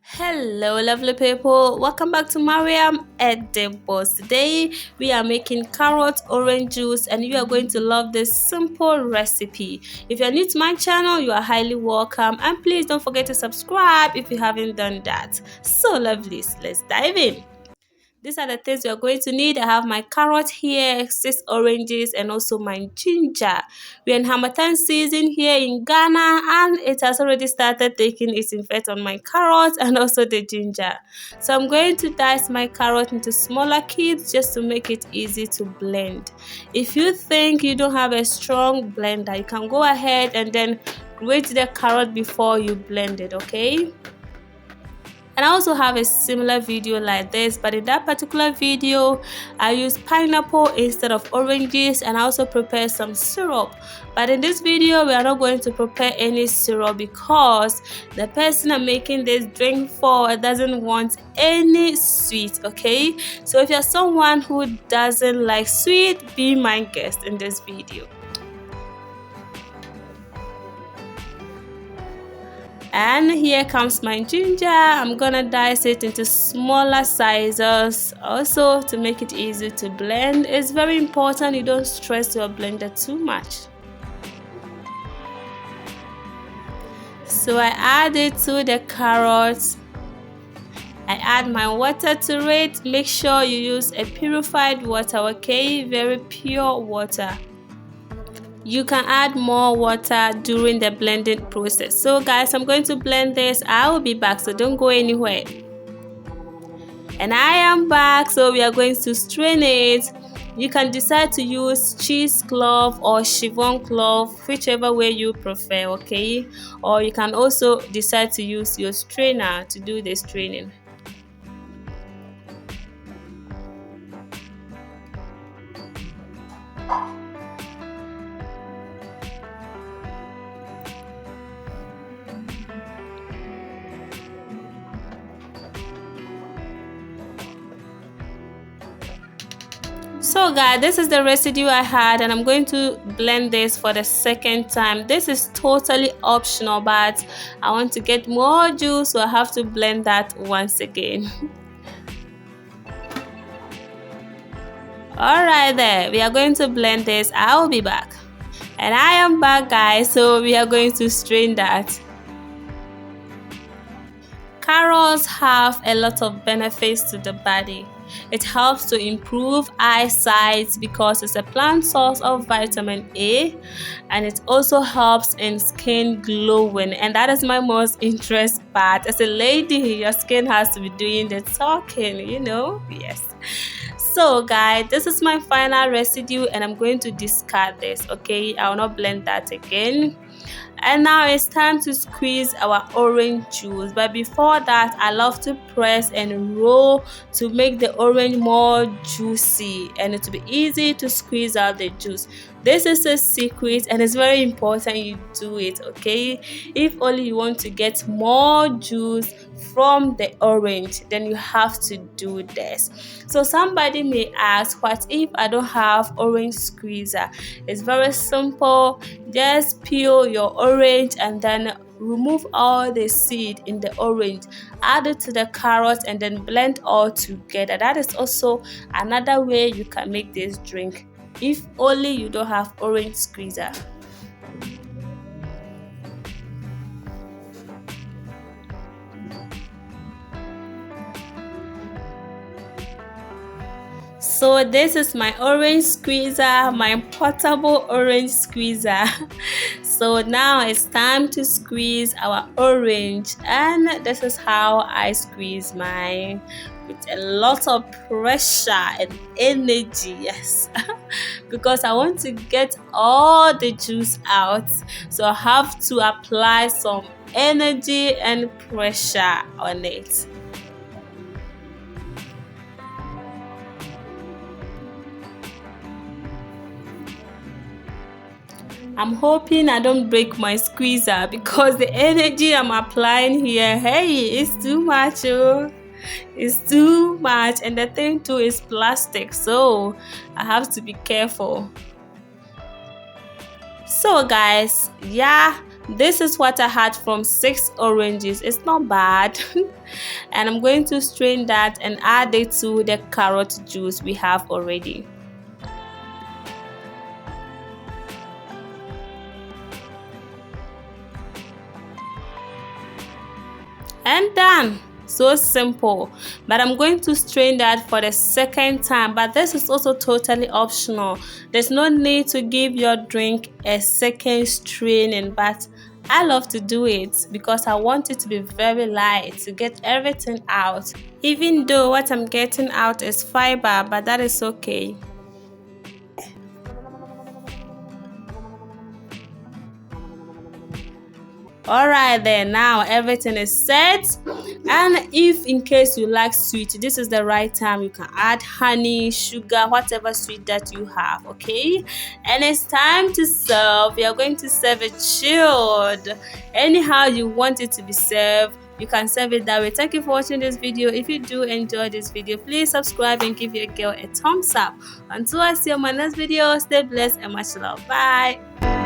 Hello, lovely people. Welcome back to Mariam at the Boss. Today we are making carrot orange juice, and you are going to love this simple recipe. If you're new to my channel, you are highly welcome, and please don't forget to subscribe if you haven't done that. So lovely. Let's dive in. These are the things we are going to need. I have my carrot here, 6 oranges, and also my ginger. We're in Hamatan season here in Ghana, and it has already started taking its effect on my carrot and also the ginger. So I'm going to dice my carrot into smaller cubes just to make it easy to blend. If you think you don't have a strong blender, you can go ahead and then grate the carrot before you blend it, okay? And I also have a similar video like this, but in that particular video I used pineapple instead of oranges, and I also prepared some syrup. But in this video we are not going to prepare any syrup because the person I'm making this drink for doesn't want any sweet, okay? So if you're someone who doesn't like sweet, be my guest in this video. And here comes my ginger. I'm gonna dice it into smaller sizes also to make it easy to blend. It's very important you don't stress your blender too much. So I add it to the carrots. I add my water to it. Make sure you use a purified water, okay? Very pure water. You can add more water during the blending process. So guys, I'm going to blend this. I will be back, so don't go anywhere. And I am back, so we are going to strain it. You can decide to use cheesecloth or chiffon cloth, whichever way you prefer, okay? Or you can also decide to use your strainer to do the straining. So guys, this is the residue I had, and I'm going to blend this for the second time. This is totally optional, but I want to get more juice, so I have to blend that once again. Alright there, we are going to blend this. I'll be back. And I am back, guys, so we are going to strain that. Carrots have a lot of benefits to the body. It helps to improve eyesight because it's a plant source of vitamin A, and it also helps in skin glowing, and that is my most interest part. As a lady, your skin has to be doing the talking, you know. Yes. So guys, this is my final residue, and I'm going to discard this, okay? I will not blend that again. And now it's time to squeeze our orange juice, but before that I love to press and roll to make the orange more juicy, and it will be easy to squeeze out the juice. This is a secret, and it's very important you do it, okay? If only you want to get more juice from the orange, then you have to do this. So somebody may ask, what if I don't have orange squeezer? It's very simple. Just peel your orange and then remove all the seed in the orange, add it to the carrot, and then blend all together. That is also another way you can make this drink if only you don't have orange squeezer. So this is my orange squeezer, my portable orange squeezer. So now it's time to squeeze our orange, and this is how I squeeze mine, with a lot of pressure and energy. Yes. Because I want to get all the juice out, so I have to apply some energy and pressure on it. I'm hoping I don't break my squeezer because the energy I'm applying here, hey, it's too much. Oh. It's too much, and the thing too is plastic, so I have to be careful. So guys, yeah, This is what I had from 6 oranges. It's not bad. And I'm going to strain that and add it to the carrot juice we have already. And done. So simple. But I'm going to strain that for the second time, but this is also totally optional. There's no need to give your drink a second straining, but I love to do it because I want it to be very light to get everything out, even though what I'm getting out is fiber, but that is okay. Alright then, now everything is set. And if in case you like sweet, this is the right time. You can add honey, sugar, whatever sweet that you have, okay? And it's time to serve. We are going to serve it chilled. Anyhow you want it to be served, you can serve it that way. Thank you for watching this video. If you do enjoy this video, please subscribe and give your girl a thumbs up. Until I see you on my next video, stay blessed and much love. Bye.